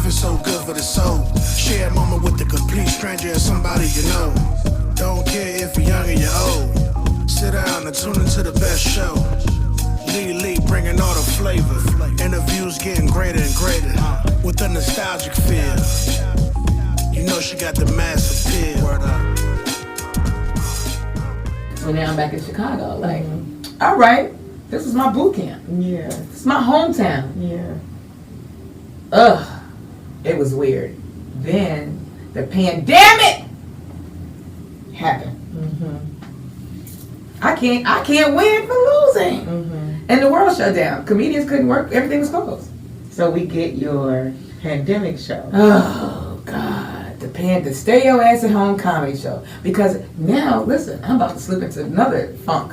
Laughing so good for the soul. Share a moment with a complete stranger or somebody you know. Don't care if you're young or you're old. Sit down and tune into the best show. Lee bringing all the flavor. Interviews getting greater and greater. With a nostalgic feel. You know she got the mass appeal. Word up. So now I'm back in Chicago. Like, all right, this is my boot camp. Yeah. This is my hometown. Yeah. Ugh, it was weird. Then the pandemic happened. I can't win for losing. And the world shut down. Comedians couldn't work. Everything was closed. So we get your pandemic show. Oh God, the stay your ass at home comedy show. Because now, listen, I'm about to slip into another funk.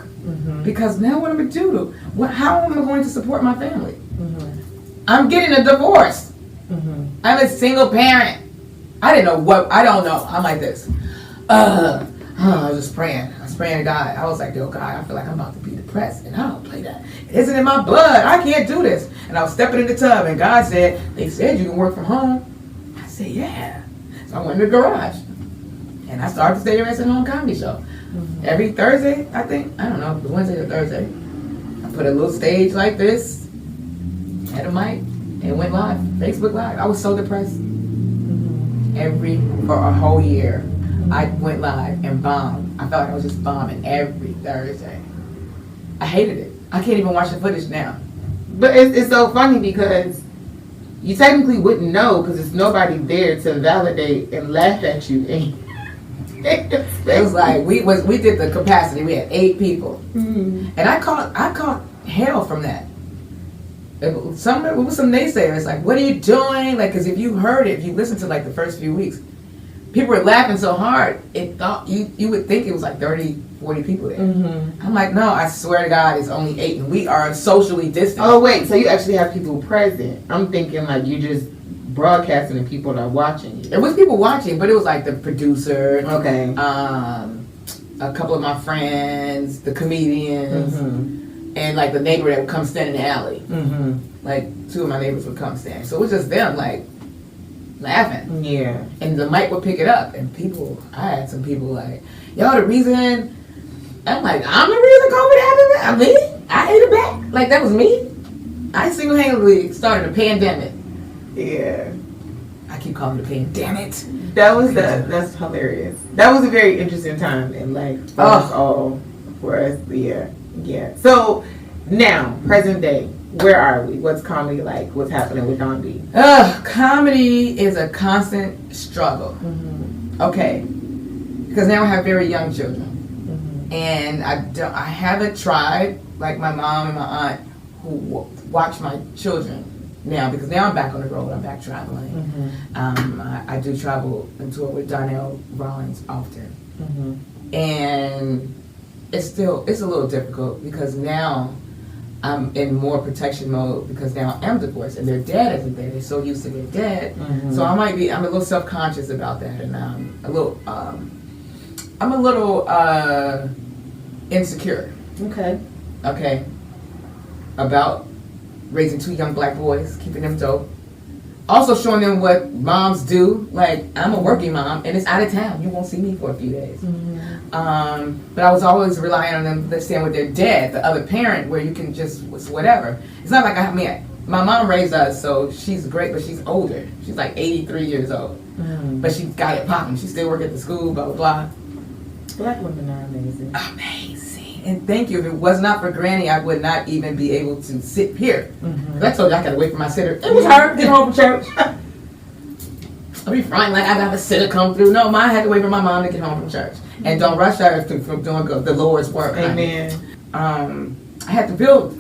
Because now what am I gonna do? How am I going to support my family? I'm getting a divorce. I'm a single parent. I don't know. I'm like this. I was just praying. I was praying to God. I was like, yo, God, I feel like I'm about to be depressed. And I don't play that. It isn't in my blood. I can't do this. And I was stepping in the tub. And God said, they said you can work from home. I said, yeah. So I went in the garage. And I started the Stay Your Ass at Home comedy show. Every Thursday, I think. I don't know. It was Wednesday or Thursday. I put a little stage like this. Had a mic. And went live. Facebook Live. I was so depressed. For a whole year. I went live and bombed. I felt like I was just bombing every Thursday. I hated it. I can't even watch the footage now. But it's so funny because you technically wouldn't know because there's nobody there to validate and laugh at you. It was like we did the capacity. We had 8 people, and I caught hell from that. It was some naysayers like, "What are you doing?" Like, because if you heard it, if you listened to like the first few weeks, people were laughing so hard, it thought you would think it was like 30, 40 people there. I'm like, no, I swear to God, it's only 8, and we are socially distant. Oh wait, so you actually have people present? I'm thinking like you just broadcasting and people are watching you. There was people watching, but it was like the producer, okay, a couple of my friends, the comedians, and like the neighbor that would come stand in the alley. Like 2 of my neighbors would come stand. So it was just them like laughing. Yeah. And the mic would pick it up, and I had some people like, yo, the reason, I'm like, I'm the reason COVID happened? I mean, I ate it back. Like, that was me. I single-handedly started a pandemic. Yeah. I keep calling it a pandemic. That's hilarious. That was a very interesting time in life for us all. For us, yeah. So, now, present day, where are we? What's comedy like? What's happening with Dawn B? Comedy is a constant struggle. Okay. Because now I have very young children. And I haven't tried, like my mom and my aunt, who watch my children now, because now I'm back on the road, I'm back traveling. I do travel and tour with Darnell Rollins often. And it's a little difficult because now I'm in more protection mode because now I'm divorced and their dad isn't there. They're so used to their dad. So I'm a little self-conscious about that, and I'm a little insecure. Okay. About raising 2 young black boys, keeping them dope. Also showing them what moms do. Like, I'm a working mom and it's out of town. You won't see me for a few days. But I was always relying on them to stand with their dad, the other parent, where you can just whatever. It's not like my mom raised us, so she's great, but she's older. She's like 83 years old. But she's got it popping. She still works at the school, blah, blah, blah. Black women are amazing. Amazing. And thank you. If it was not for Granny, I would not even be able to sit here. I told you I gotta wait for my sitter. It was her getting home from church. I'll be frying like I got a sitter come through. No, I had to wait for my mom to get home from church. And don't rush her from doing the Lord's work. Amen. I had to build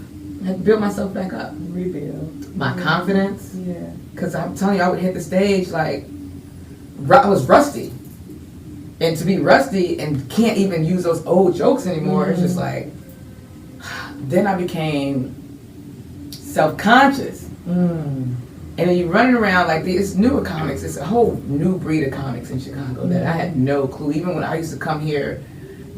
myself back up. Rebuild. My confidence. Yeah. Because I'm telling you, I would hit the stage like I was rusty. And to be rusty and can't even use those old jokes anymore, it's just like, then I became self-conscious. And then you're running around like it's newer comics. It's a whole new breed of comics in Chicago that I had no clue. Even when I used to come here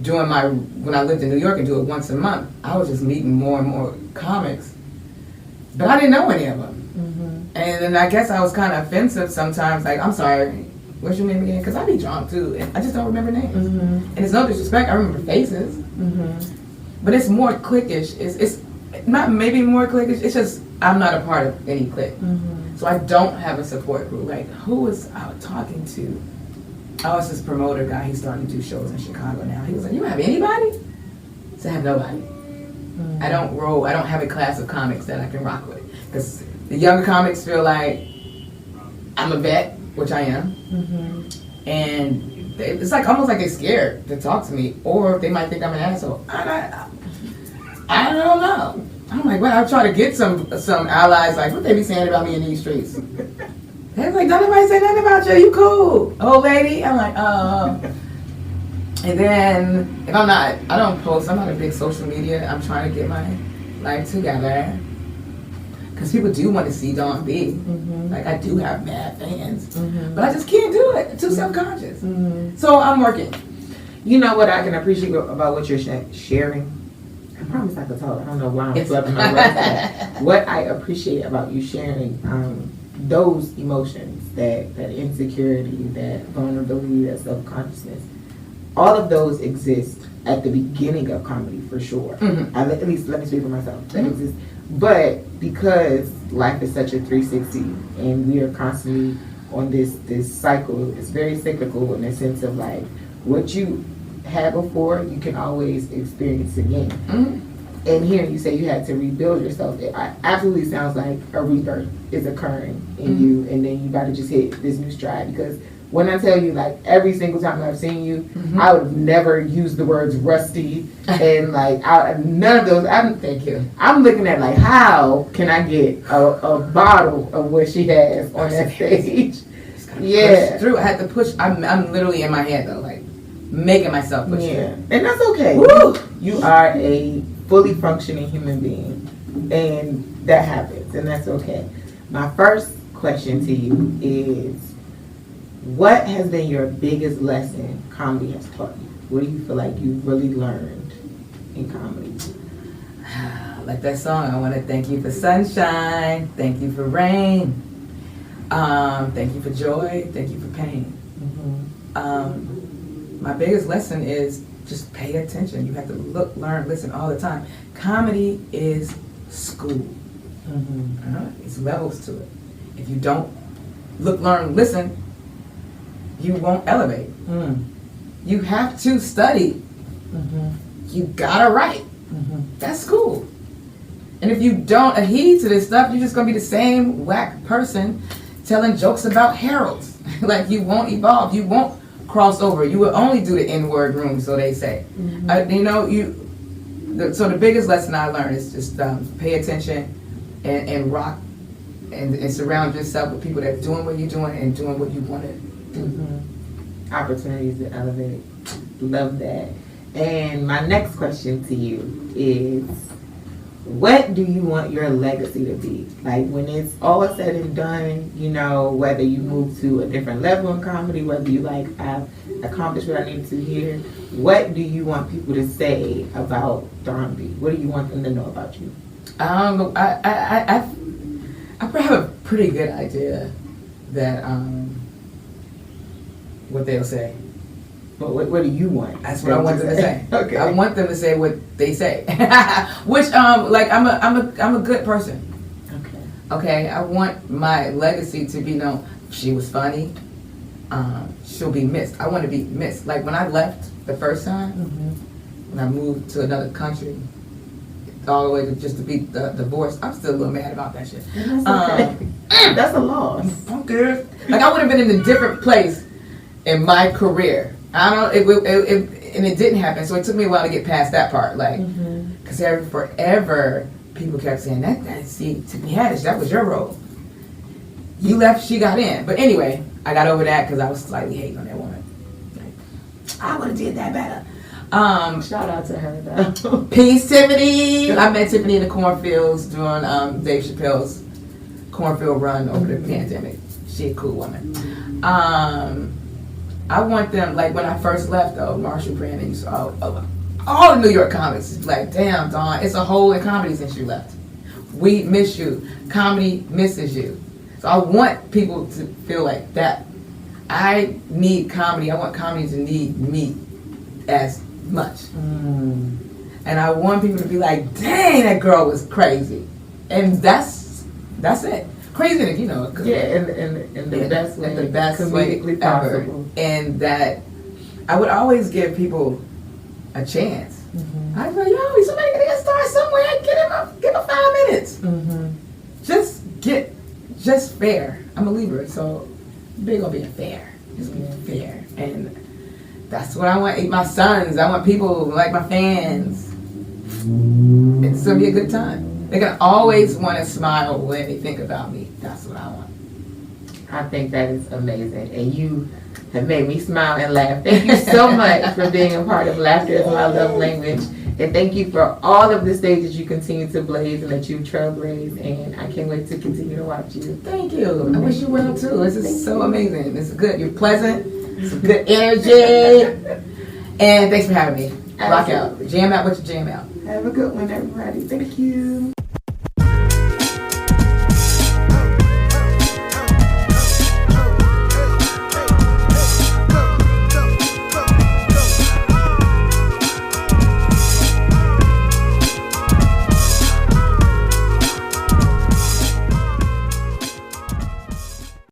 when I lived in New York and do it once a month, I was just meeting more and more comics. But I didn't know any of them. And then I guess I was kind of offensive sometimes. Like, I'm sorry, what's your name again? Because I be drunk too, and I just don't remember names. And it's no disrespect, I remember faces. But it's more cliquish. It's not maybe more cliquish. It's just I'm not a part of any clique, so I don't have a support group. Like, who was I talking to? Oh, it's this promoter guy. He's starting to do shows in Chicago now. He was like, "You don't have anybody?" I said, "I have nobody. I don't roll. I don't have a class of comics that I can rock with, because the younger comics feel like I'm a vet, which I am, and it's like almost like they're scared to talk to me, or they might think I'm an asshole. I don't know. I'm like, well, I try to get some allies. Like, what they be saying about me in these streets? They're like, don't nobody say nothing about you. You cool, old lady. I'm like, And then if I don't post. I'm not a big social media. I'm trying to get my life together. Because people do want to see Dawn B. Like, I do have mad fans. But I just can't do it. Too self-conscious. So I'm working. You know what I can appreciate about what you're sharing? I promise I could talk. I don't know why I'm flipping my words. What I appreciate about you sharing those emotions, that insecurity, that vulnerability, that self-consciousness, all of those exist at the beginning of comedy for sure. At least let me speak for myself. That exists. But because life is such a 360 and we are constantly on this cycle, it's very cyclical in the sense of like what you had before, you can always experience again. And hearing you say you had to rebuild yourself, it absolutely sounds like a rebirth is occurring in you, and then you got to just hit this new stride. Because when I tell you, like, every single time I've seen you, I would have never used the words rusty and like none of those. Thank you. I'm looking at like, how can I get a bottle of what she has on that stage? Push through. I had to push. I'm literally in my head though, like making myself push through. And that's okay. Woo! You are a fully functioning human being, and that happens, and that's okay. My first question to you is, what has been your biggest lesson comedy has taught you? What do you feel like you really learned in comedy? Like that song, I want to thank you for sunshine, thank you for rain, thank you for joy, thank you for pain. My biggest lesson is just pay attention. You have to look, learn, listen all the time. Comedy is school. It's levels to it. If you don't look, learn, listen, you won't elevate. You have to study. You gotta write. That's school. And if you don't adhere to this stuff, you're just gonna be the same whack person telling jokes about heralds. Like, you won't evolve. You won't cross over. You will only do the N-word room, so they say. So the biggest lesson I learned is just pay attention and rock and surround yourself with people that are doing what you're doing and doing what you want to do. Opportunities to elevate. Love that. And my next question to you is, what do you want your legacy to be? Like, when it's all said and done, you know, whether you move to a different level in comedy, whether you like have accomplished what I needed to here, what do you want people to say about Dawn B? What do you want them to know about you? I probably have a pretty good idea that what they'll say. But what do you want? That's what I want them to say. Okay. I want them to say what they say. Which like I'm a good person. Okay. I want my legacy to be known. She was funny. She'll be missed. I want to be missed. Like, when I left the first time, when I moved to another country, all the way to just to be divorced, I'm still a little mad about that shit. That's okay. That's a loss. I'm good. Like, I would have been in a different place in my career. And it didn't happen, so it took me a while to get past that part. Like, because forever people kept saying that. See, Tiffany Haddish, that was your role. You left, she got in. But anyway, I got over that because I was slightly hating on that woman. Like, I would have did that better. Shout out to her though. Peace, Tiffany. I met Tiffany in the cornfields during Dave Chappelle's cornfield run over the pandemic. She a cool woman. I want them, like, when I first left though, Marshall Brandon used to all the New York comics, like, damn, Dawn, it's a hole in comedy since you left. We miss you. Comedy misses you. So I want people to feel like that. I need comedy. I want comedy to need me as much. And I want people to be like, dang, that girl was crazy. And that's it. Crazy if you know it. Yeah, in the best way. In the best comedically way ever. possible. And that I would always give people a chance. I'd be like, yo, somebody gotta start somewhere. Give him 5 minutes. Just fair. I'm a Libra, so big on being fair. Just be fair. And that's what I want. My sons, I want people like my fans. It's gonna be a good time. They're gonna always want to smile when they think about me. That's what I want. I think that is amazing. And you have made me smile and laugh. Thank you so much for being a part of Laughter is My Love Language. And thank you for all of the stages you continue to blaze and that you trailblaze. And I can't wait to continue to watch you. Thank you. I wish you well too. This is so amazing. This is good. You're pleasant. It's good energy. And thanks for having me. Rock out. Jam out what you jam out. Have a good one, everybody. Thank you.